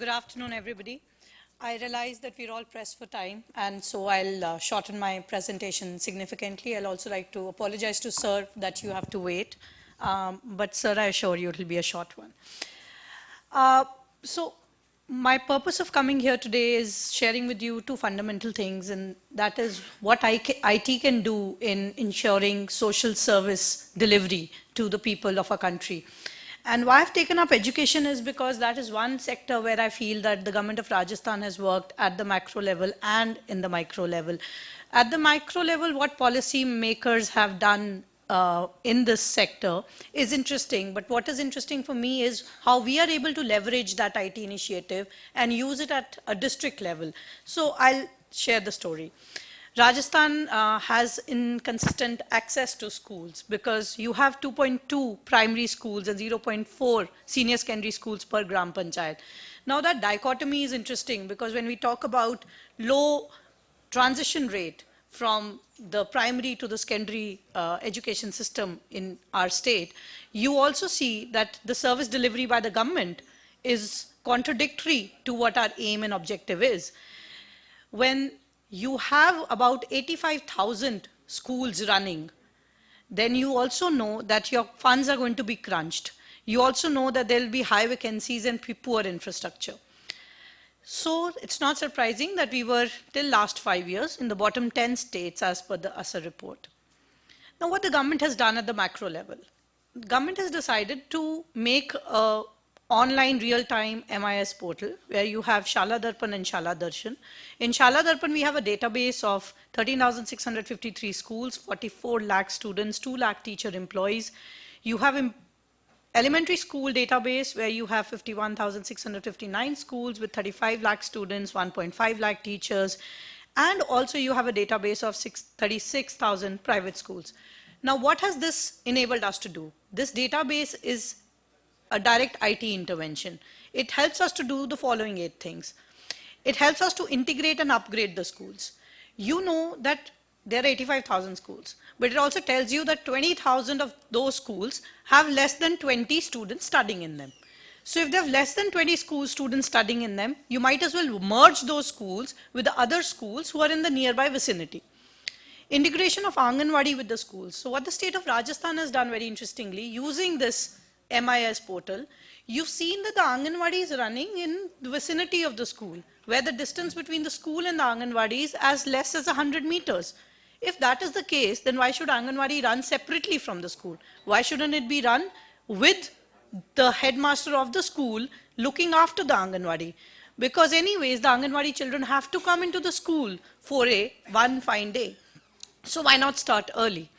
Good afternoon, everybody. I realize that we're all pressed for time, and so I'll shorten my presentation significantly. I'll also like to apologize to Sir that you have to wait. But Sir, I assure you it'll be a short one. Uh, so my purpose of coming here today is sharing with you two fundamental things, and that is what IT can do in ensuring social service delivery to the people of our country. And why I've taken up education is because that is one sector where I feel that the government of Rajasthan has worked at the macro level and in the micro level. At the micro level, what policy makers have done in this sector is interesting, but what is interesting for me is how we are able to leverage that IT initiative and use it at a district level. So I'll share the story. Rajasthan has inconsistent access to schools because you have 2.2 primary schools and 0.4 senior secondary schools per Gram Panchayat. Now that dichotomy is interesting because when we talk about low transition rate from the primary to the secondary education system in our state, you also see that the service delivery by the government is contradictory to what our aim and objective is. When you have about 85,000 schools running, then you also know that your funds are going to be crunched. You also know that there will be high vacancies and poor infrastructure. So it's not surprising that we were, till last 5 years, in the bottom 10 states as per the ASA report. Now what the government has done at the macro level, the government has decided to make a online real-time MIS portal where you have Shala Darpan and Shala Darshan. In Shala Darpan, we have a database of 13,653 schools, 44 lakh students, 2 lakh teacher employees. You have elementary school database where you have 51,659 schools with 35 lakh students, 1.5 lakh teachers, and also you have a database of 36,000 private schools. Now what has this enabled us to do? This database is a direct IT intervention. It helps us to do the following 8 things. It helps us to integrate and upgrade the schools. You know that there are 85,000 schools, but it also tells you that 20,000 of those schools have less than 20 students studying in them. So if they have less than 20 students studying in them, you might as well merge those schools with the other schools who are in the nearby vicinity. Integration of Anganwadi with the schools. So what the state of Rajasthan has done very interestingly, using this MIS portal, you've seen that the Anganwadi is running in the vicinity of the school, where the distance between the school and the Anganwadi is as less as 100 meters. If that is the case, then why should Anganwadi run separately from the school? Why shouldn't it be run with the headmaster of the school looking after the Anganwadi? Because anyways, the Anganwadi children have to come into the school for one fine day. So why not start early?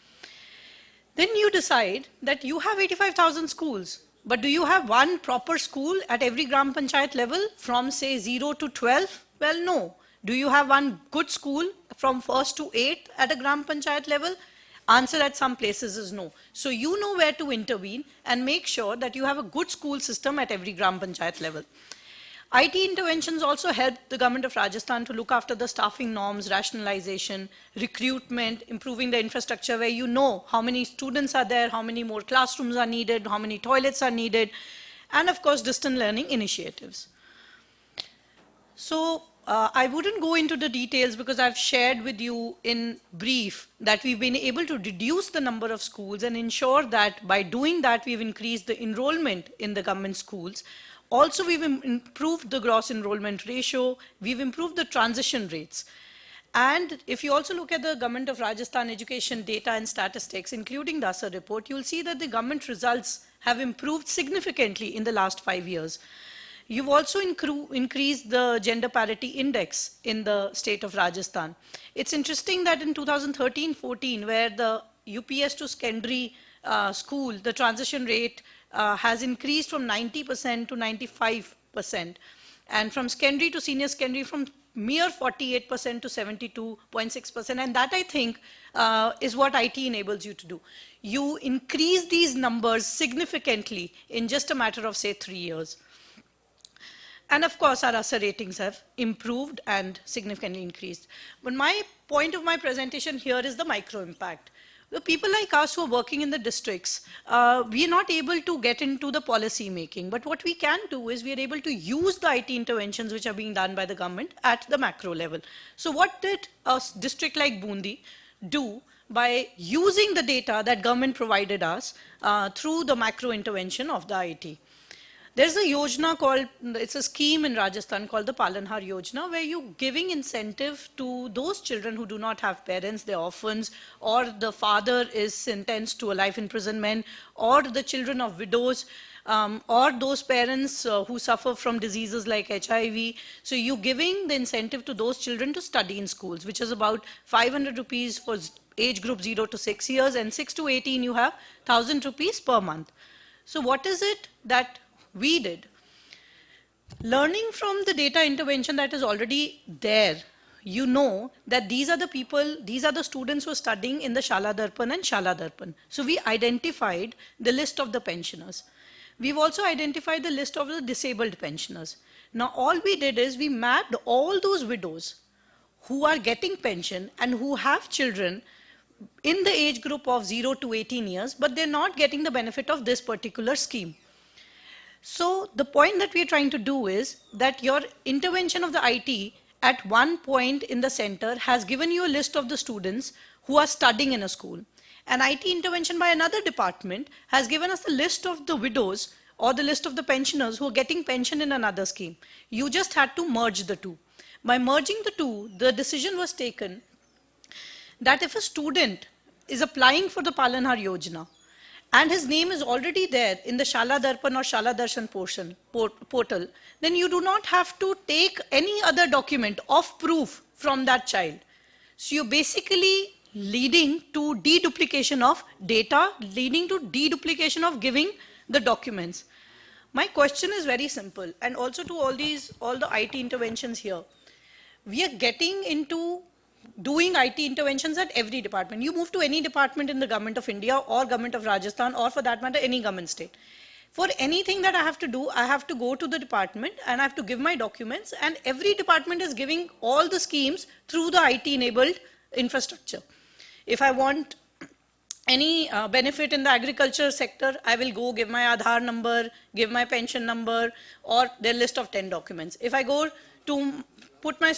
Then you decide that you have 85,000 schools, but do you have one proper school at every Gram Panchayat level from say 0 to 12? Well, no. Do you have one good school from 1st to 8th at a Gram Panchayat level? Answer at some places is no. So you know where to intervene and make sure that you have a good school system at every Gram Panchayat level. IT interventions also help the government of Rajasthan to look after the staffing norms, rationalization, recruitment, improving the infrastructure where you know how many students are there, how many more classrooms are needed, how many toilets are needed, and of course distant learning initiatives. So I wouldn't go into the details because I've shared with you in brief that we've been able to reduce the number of schools and ensure that by doing that we've increased the enrollment in the government schools. Also, we've improved the gross enrollment ratio, we've improved the transition rates. And if you also look at the government of Rajasthan education data and statistics, including the ASA report, you'll see that the government results have improved significantly in the last 5 years. You've also increased the gender parity index in the state of Rajasthan. It's interesting that in 2013-14, where the UPS to secondary school, the transition rate has increased from 90% to 95%, and from secondary to senior secondary from mere 48% to 72.6%, and that I think is what IT enables you to do. You increase these numbers significantly in just a matter of say 3 years. And of course, our ASA ratings have improved and significantly increased. But my point of my presentation here is the micro impact. the people like us who are working in the districts, we are not able to get into the policy making. But what we can do is we are able to use the IT interventions which are being done by the government at the macro level. So what did a district like Bundi do by using the data that government provided us through the macro intervention of the IT? There's a yojana called, it's a scheme in Rajasthan called the Palanhar Yojana, where you're giving incentive to those children who do not have parents, they're orphans, or the father is sentenced to a life imprisonment, or the children of widows, or those parents who suffer from diseases like HIV. So you're giving the incentive to those children to study in schools, which is about 500 rupees for age group 0 to 6 years, and 6 to 18 you have 1,000 rupees per month. So what is it that we did? Learning from the data intervention that is already there, you know that these are the people, these are the students who are studying in the Shala Darpan and Shala Darpan. So we identified the list of the pensioners. We've also identified the list of the disabled pensioners. Now all we did is we mapped all those widows who are getting pension and who have children in the age group of 0 to 18 years, but they're not getting the benefit of this particular scheme. So the point that we're trying to do is that your intervention of the IT at one point in the center has given you a list of the students who are studying in a school. An IT intervention by another department has given us the list of the widows or the list of the pensioners who are getting pension in another scheme. You just had to merge the two. By merging the two, the decision was taken that if a student is applying for the Palanhar Yojana, and his name is already there in the Shala Darpan or Shala Darshan portal, then you do not have to take any other document of proof from that child. So you're basically leading to deduplication of data, leading to deduplication of giving the documents. My question is very simple, and also to all the IT interventions here. We are getting into doing IT interventions at every department. You move to any department in the government of India or government of Rajasthan, or for that matter, any government state. For anything that I have to do, I have to go to the department and I have to give my documents, and every department is giving all the schemes through the IT-enabled infrastructure. If I want any benefit in the agriculture sector, I will go give my Aadhaar number, give my pension number, or their list of 10 documents. If I go to put my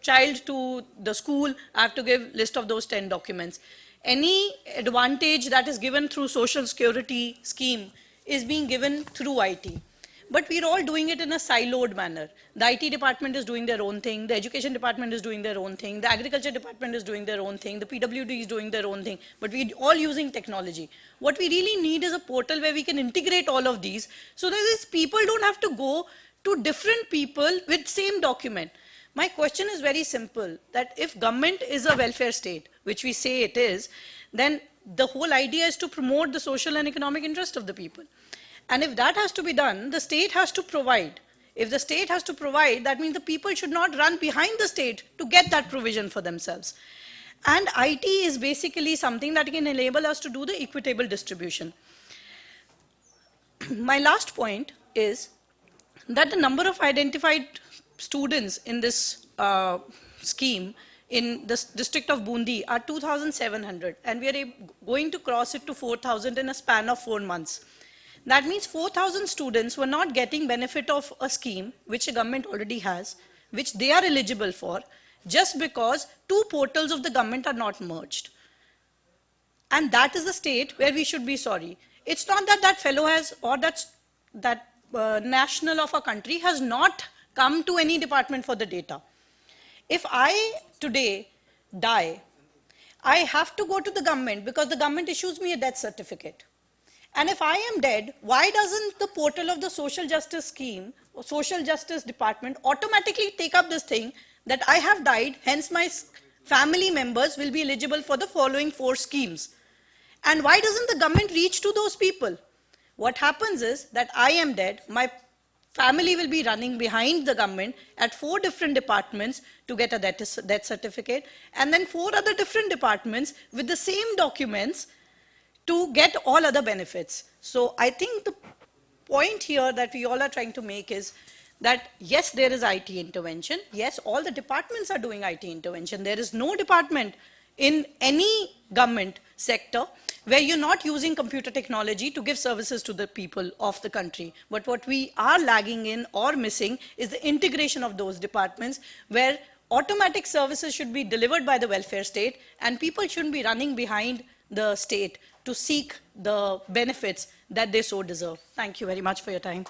child to the school, I have to give list of those 10 documents. Any advantage that is given through social security scheme is being given through IT. But we're all doing it in a siloed manner. The IT department is doing their own thing, the education department is doing their own thing, the agriculture department is doing their own thing, the PWD is doing their own thing, but we're all using technology. What we really need is a portal where we can integrate all of these so that these people don't have to go to different people with same document. My question is very simple, that if government is a welfare state, which we say it is, then the whole idea is to promote the social and economic interest of the people. And if that has to be done, the state has to provide. If the state has to provide, that means the people should not run behind the state to get that provision for themselves. And IT is basically something that can enable us to do the equitable distribution. My last point is that the number of identified students in this scheme in the district of Bundi are 2,700, and we are going to cross it to 4,000 in a span of 4 months. That means 4,000 students were not getting benefit of a scheme which the government already has, which they are eligible for, just because two portals of the government are not merged. And that is the state where we should be sorry. It's not that that fellow has, or that national of a country has not come to any department for the data. If I today die, I have to go to the government because the government issues me a death certificate. And if I am dead, why doesn't the portal of the social justice scheme or social justice department automatically take up this thing that I have died, hence my family members will be eligible for the following 4 schemes? And why doesn't the government reach to those people? What happens is that I am dead, my family will be running behind the government at 4 different departments to get a death certificate, and then 4 other different departments with the same documents to get all other benefits. So I think the point here that we all are trying to make is that yes, there is IT intervention. Yes, all the departments are doing IT intervention. There is no department in any government sector where you're not using computer technology to give services to the people of the country. But what we are lagging in or missing is the integration of those departments where automatic services should be delivered by the welfare state and people shouldn't be running behind the state to seek the benefits that they so deserve. Thank you very much for your time.